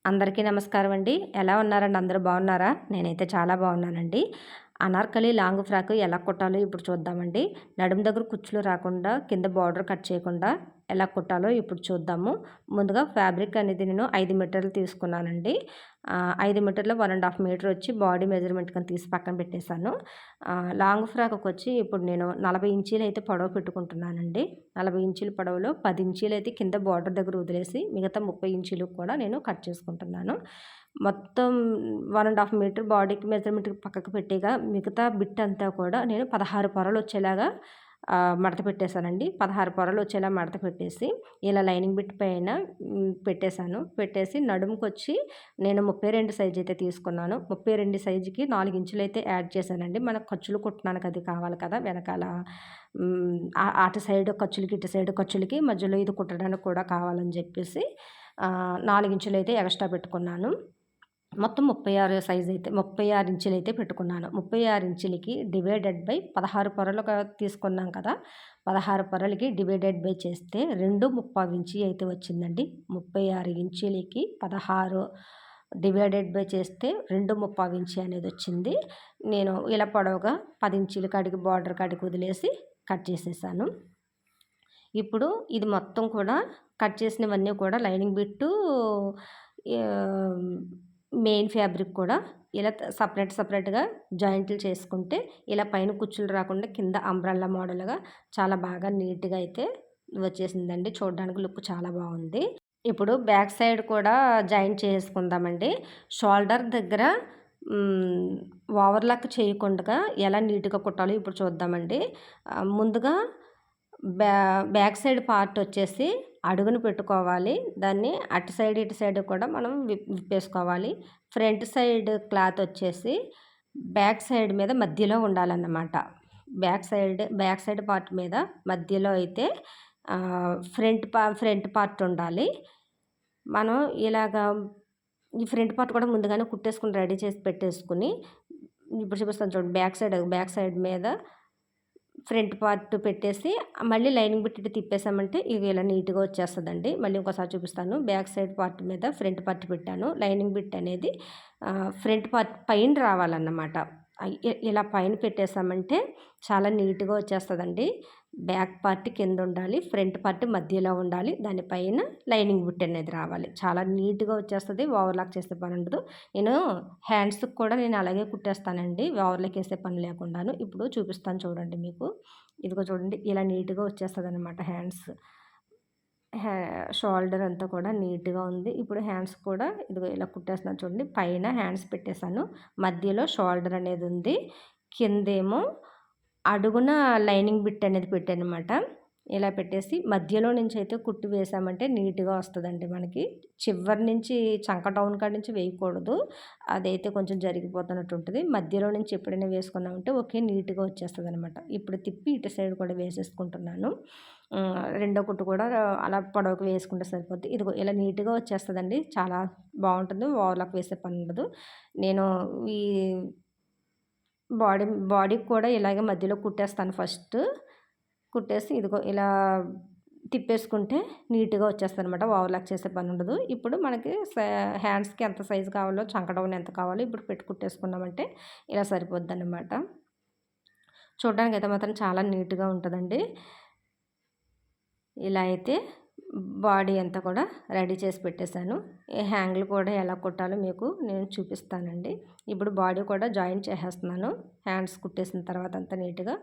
అందరికీ నమస్కారం అండి. ఎలా ఉన్నారండి? అందరూ బాగున్నారా? నేనైతే చాలా బాగున్నానండి. అనార్కలి లాంగ్ ఫ్రాక్ ఎలా కుట్టాలో ఇప్పుడు చూద్దామండి. నడుము దగ్గర కుచ్చులు రాకుండా, కింద బార్డర్ కట్ చేయకుండా ఎలా కుట్టాలో ఇప్పుడు చూద్దాము. ముందుగా ఫ్యాబ్రిక్ అనేది నేను 5 మీటర్లు తీసుకున్నానండి. 5 మీటర్లు 1½ మీటర్ వచ్చి బాడీ మెజర్మెంట్ కింద తీసి పక్కన పెట్టేశాను. లాంగ్ ఫ్రాక్‌కొచ్చి ఇప్పుడు నేను 40 ఇంచీలు అయితే పొడవు పెట్టుకుంటున్నానండి. 40 ఇంచీల పొడవులో 10 ఇంచీలు అయితే కింద బార్డర్ దగ్గర వదిలేసి మిగతా 30 ఇంచీలు కూడా నేను కట్ చేసుకుంటున్నాను. మొత్తం 1½ మీటర్ బాడీకి మెజర్మెంట్ పక్కకు పెట్టేగా మిగతా బిట్ అంతా కూడా నేను 16 పొరలు వచ్చేలాగా మడత పెట్టేశానండి. 16 పొరలు వచ్చేలా మడత పెట్టేసి ఇలా లైనింగ్ బిట్ పైన పెట్టేశాను. పెట్టేసి నడుముకొచ్చి నేను 32 సైజ్ అయితే తీసుకున్నాను. 32 సైజుకి 4 ఇంచులు అయితే యాడ్ చేశానండి. మనకు ఖర్చులు కుట్టడానికి అది కావాలి కదా! వెనకాల అటు సైడ్ ఖర్చులకి, ఇటు సైడ్ ఖర్చులకి మధ్యలో ఇది కుట్టడానికి కూడా కావాలని చెప్పేసి 4 ఇంచులు అయితే ఎక్స్ట్రా పెట్టుకున్నాను. మొత్తం 36 సైజ్ అయితే 36 ఇంచులైతే పెట్టుకున్నాను. 36 ఇంచులకి డివైడెడ్ బై 16 పొరలుగా తీసుకున్నాం కదా! 16 పొరలకి డివైడెడ్ బై చేస్తే 2/3 ఇంచి అయితే వచ్చిందండి. 36 ఇంచులకి 16 డివైడెడ్ బై చేస్తే 2/3 ఇంచి అనేది వచ్చింది. నేను ఇలా పొడవుగా 10 ఇంచుల కాడికి బార్డర్ కాడికి వదిలేసి కట్ చేసేసాను. ఇప్పుడు ఇది మొత్తం కూడా కట్ చేసినవన్నీ కూడా లైనింగ్ బిట్టు మెయిన్ ఫ్యాబ్రిక్ కూడా ఇలా సపరేట్‌గా జాయింట్లు చేసుకుంటే ఇలా పైన కుచ్చులు రాకుండా కింద అంబ్రెల్లా మోడల్‌గా చాలా బాగా నీట్‌గా అయితే వచ్చేసిందండి. చూడడానికి లుక్ చాలా బాగుంది. ఇప్పుడు బ్యాక్ సైడ్ కూడా జాయింట్ చేసుకుందామండి. షోల్డర్ దగ్గర ఓవర్‌లాక్ చేయకుండా ఎలా నీట్‌గా కుట్టాలో ఇప్పుడు చూద్దామండి. ముందుగా బ్యాక్ సైడ్ పార్ట్ వచ్చేసి అడుగున పెట్టుకోవాలి. దాన్ని అటు సైడ్, ఇటు సైడ్ కూడా మనం విప్పేసుకోవాలి. ఫ్రంట్ సైడ్ క్లాత్ వచ్చేసి బ్యాక్ సైడ్ మీద మధ్యలో ఉండాలన్నమాట. బ్యాక్ సైడ్ పార్ట్ మీద మధ్యలో అయితే ఫ్రంట్ పార్ట్ ఉండాలి. మనం ఇలాగా ఈ ఫ్రంట్ పార్ట్ కూడా ముందుగానే కుట్టేసుకొని రెడీ చేసి పెట్టేసుకొని ఇప్పుడు చూపిస్తాను చూడండి. బ్యాక్ సైడ్ మీద ఫ్రంట్ పార్ట్ పెట్టేసి మళ్ళీ లైనింగ్ బిట్ ఇటు తిప్పేసామంటే ఇది ఇలా నీట్‌గా వచ్చేస్తదండి. మళ్ళీ ఇంకోసారి చూపిస్తాను. బ్యాక్ సైడ్ పార్ట్ మీద ఫ్రంట్ పార్ట్ పెట్టాను. లైనింగ్ బిట్ అనేది ఫ్రంట్ పార్ట్ పైన రావాలన్నమాట. ఇలా పైన పెట్టేసామంటే చాలా నీట్‌గా వచ్చేస్తదండి. బ్యాక్ పార్ట్ కింద ఉండాలి. ఫ్రంట్ పార్ట్ మధ్యలో ఉండాలి. దానిపైన లైనింగ్ బిట్ అనేది రావాలి. చాలా నీట్‌గా వచ్చేస్తది. ఓవర్‌లాక్ చేసే పని ఉండదు. నేను హ్యాండ్స్‌కి కూడా నేను అలాగే కుట్టేస్తానండి. ఓవర్‌లాక్ ఏసే పని లేకుండాను. ఇప్పుడు చూపిస్తాను చూడండి మీకు. ఇదిగో చూడండి ఇలా నీట్‌గా వచ్చేస్తదనమాట హ్యాండ్స్. షోల్డర్ అంతా కూడా నీట్‌గా ఉంది. ఇప్పుడు హ్యాండ్స్ కూడా ఇదిగో ఇలా కుట్టేస్తున్నాను చూడండి. పైన హ్యాండ్స్ పెట్టేసాను. మధ్యలో షోల్డర్ అనేది ఉంది. కిందేమో అడుగున లైనింగ్ బిట్ అనేది పెట్టాననమాట. ఇలా పెట్టేసి మధ్యలో నుంచి అయితే కుట్టు వేసామంటే నీట్‌గా వస్తదండి మనకి. చివరి నుంచి చంక డౌన్ కాడ నుంచి వేయకూడదు. అదైతే కొంచెం జరిగిపోతున్నట్టు ఉంటది. మధ్యలో నుంచి ఎప్పుడైనా వేసుకున్నామంటే ఓకే నీట్‌గా వచ్చేస్తదనమాట. ఇప్పుడు తిప్పి ఇటు సైడ్ కూడా వేసేసుకుంటున్నాను. రెండో కుట్టు కూడా అలా పొడవుకు వేసుకుంటే సరిపోద్ది. ఇదిగో ఇలా నీట్‌గా వచ్చేస్తదండి. చాలా బావుంటుంది. ఓవర్‌లాక్ వేసే పని ఉండదు. నేను ఈ బాడీకి కూడా ఇలాగే మధ్యలో కుట్టేస్తాను ఫస్ట్. కుట్టేసి ఇదిగో ఇలా తిప్పేసుకుంటే నీట్‌గా వచ్చేస్తదనమాట. ఓవర్‌లాక్ చేసే పని ఉండదు. ఇప్పుడు మనకి హ్యాండ్స్‌కి ఎంత సైజు కావాలో, చంక డౌన్ ఎంత కావాలో ఇప్పుడు పెట్టి కుట్టేసుకున్నామంటే ఇలా సరిపోద్దనమాట. చూడడానికైతే మాత్రం చాలా నీట్‌గా ఉంటదండి. ఇలా అయితే బాడీ అంతా కూడా రెడీ చేసి పెట్టేశాను. ఈ హ్యాంగిల్ కూడా ఎలా కుట్టాలో మీకు నేను చూపిస్తానండి. ఇప్పుడు బాడీ కూడా జాయిన్ చేసేస్తున్నాను. హ్యాండ్స్ కుట్టేసిన తర్వాత అంతా నీట్‌గా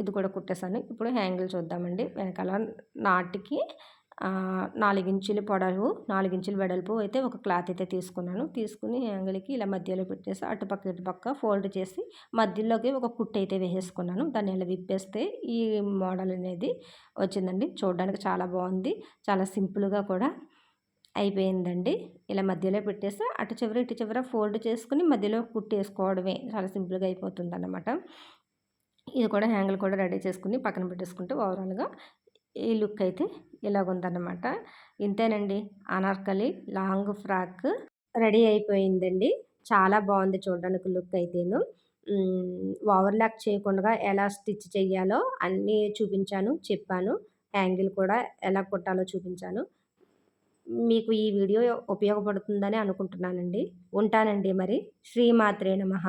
ఇది కూడా కుట్టేసాను. ఇప్పుడు హ్యాంగిల్ చూద్దామండి. వెనకాల నాటికి 4 ఇంచులు పొడవు, 4 ఇంచుల వెడల్పు అయితే ఒక క్లాత్ అయితే తీసుకున్నాను. తీసుకొని హ్యాంగిల్‌కి ఇలా మధ్యలో పెట్టేసి అటుపక్క, ఇటుపక్క ఫోల్డ్ చేసి మధ్యలోకి ఒక కుట్టు అయితే వేసేసుకున్నాను. దాన్ని ఇలా విప్పేస్తే ఈ మోడల్ అనేది వచ్చిందండి. చూడడానికి చాలా బాగుంది. చాలా సింపుల్‌గా కూడా అయిపోయిందండి. ఇలా మధ్యలో పెట్టేసి అటు చివర, ఇటు చివర ఫోల్డ్ చేసుకొని మధ్యలో కుట్టేసుకోవడమే. చాలా సింపుల్‌గా అయిపోతుందన్నమాట. ఇది కూడా హ్యాంగిల్ కూడా రెడీ చేసుకొని పక్కన పెట్టేసుకుంటే ఓవరాల్‌గా ఈ లుక్ అయితే ఇలాగుందన్నమాట. ఇంతేనండి అనార్కలి లాంగ్ ఫ్రాక్ రెడీ అయిపోయిందండి. చాలా బాగుంది చూడడానికి లుక్ అయితేను. ఓవర్‌లాక్ చేయకుండా ఎలా స్టిచ్ చేయాలో అన్నీ చూపించాను, చెప్పాను. హ్యాంగిల్ కూడా ఎలా కుట్టాలో చూపించాను. మీకు ఈ వీడియో ఉపయోగపడుతుందని అనుకుంటున్నానండి. ఉంటానండి మరి. శ్రీమాత్రే నమః.